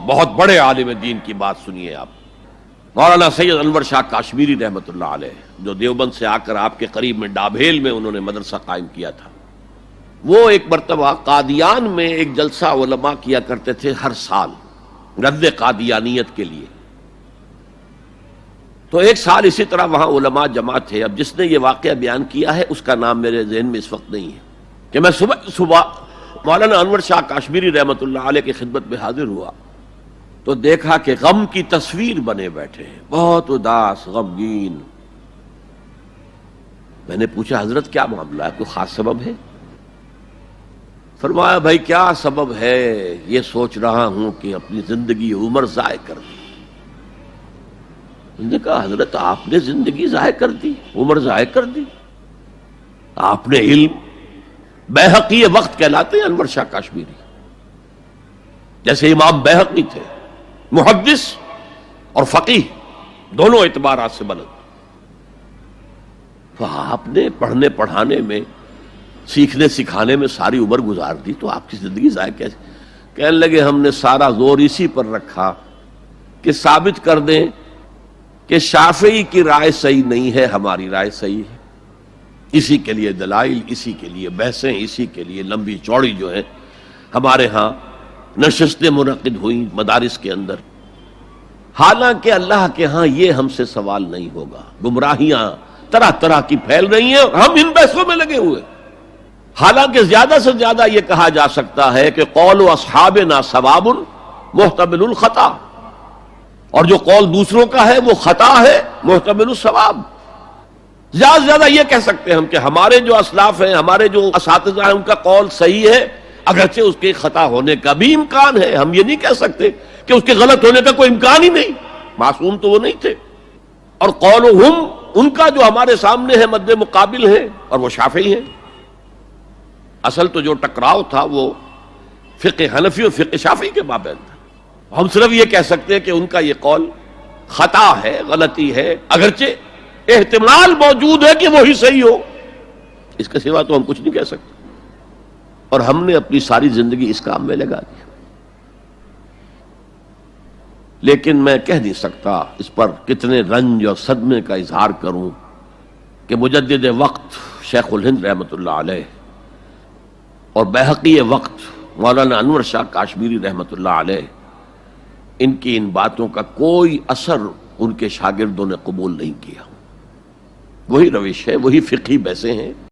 بہت بڑے عالم دین کی بات سنیے آپ، مولانا سید انور شاہ کاشمیری رحمۃ اللہ علیہ، جو دیوبند سے آ کر آپ کے قریب میں ڈابھیل میں انہوں نے مدرسہ قائم کیا تھا۔ وہ ایک مرتبہ قادیان میں ایک جلسہ علماء کیا کرتے تھے ہر سال رد قادیانیت کے لیے۔ تو ایک سال اسی طرح وہاں علماء جمع تھے۔ اب جس نے یہ واقعہ بیان کیا ہے اس کا نام میرے ذہن میں اس وقت نہیں ہے، کہ میں صبح مولانا انور شاہ کاشمیری رحمۃ اللہ علیہ کی خدمت میں حاضر ہوا تو دیکھا کہ غم کی تصویر بنے بیٹھے ہیں، بہت اداس، غمگین۔ میں نے پوچھا حضرت کیا معاملہ ہے، کوئی خاص سبب ہے؟ فرمایا بھائی کیا سبب ہے، یہ سوچ رہا ہوں کہ اپنی زندگی عمر ضائع کر دی۔ میں نے کہا حضرت آپ نے زندگی ضائع کر دی، عمر ضائع کر دی؟ آپ نے علم، بیہقی وقت کہلاتے ہیں انور شاہ کاشمیری، جیسے امام بیہقی تھے، محدث اور فقیہ دونوں اعتبارات سے بلند۔ تو آپ نے پڑھنے پڑھانے میں، سیکھنے سکھانے میں ساری عمر گزار دی، تو آپ کی زندگی ضائع کیسے؟ کہنے لگے ہم نے سارا زور اسی پر رکھا کہ ثابت کر دیں کہ شافعی کی رائے صحیح نہیں ہے، ہماری رائے صحیح ہے۔ اسی کے لیے دلائل، اسی کے لیے بحثیں، اسی کے لیے لمبی چوڑی جو ہے ہمارے ہاں نشستیں منعقد ہوئیں مدارس کے اندر۔ حالانکہ اللہ کے ہاں یہ ہم سے سوال نہیں ہوگا، گمراہیاں طرح طرح کی پھیل رہی ہیں اور ہم ان بحثوں میں لگے ہوئے۔ حالانکہ زیادہ سے زیادہ یہ کہا جا سکتا ہے کہ قول اصحابنا ثواب محتمل الخطا، اور جو قول دوسروں کا ہے وہ خطا ہے محتمل الثواب۔ زیادہ سے زیادہ یہ کہہ سکتے ہیں ہم کہ ہمارے جو اسلاف ہیں، ہمارے جو اساتذہ ہیں، ان کا قول صحیح ہے، اگرچہ اس کے خطا ہونے کا بھی امکان ہے۔ ہم یہ نہیں کہہ سکتے کہ اس کے غلط ہونے کا کوئی امکان ہی نہیں، معصوم تو وہ نہیں تھے۔ اور قولہم، ان کا جو ہمارے سامنے ہے مد مقابل ہے، اور وہ شافعی ہیں۔ اصل تو جو ٹکراؤ تھا وہ فقہ حنفی اور فقہ شافعی کے مابین تھا۔ ہم صرف یہ کہہ سکتے ہیں کہ ان کا یہ قول خطا ہے، غلطی ہے، اگرچہ احتمال موجود ہے کہ وہی صحیح ہو، اس کے سوا تو ہم کچھ نہیں کہہ سکتے۔ اور ہم نے اپنی ساری زندگی اس کام میں لگا دی۔ لیکن میں کہہ نہیں سکتا اس پر کتنے رنج اور صدمے کا اظہار کروں کہ مجدد وقت شیخ الہند رحمۃ اللہ علیہ اور بیہقی وقت مولانا انور شاہ کاشمیری رحمۃ اللہ علیہ، ان کی ان باتوں کا کوئی اثر ان کے شاگردوں نے قبول نہیں کیا۔ وہی روش ہے، وہی فقہی بحثیں ہیں۔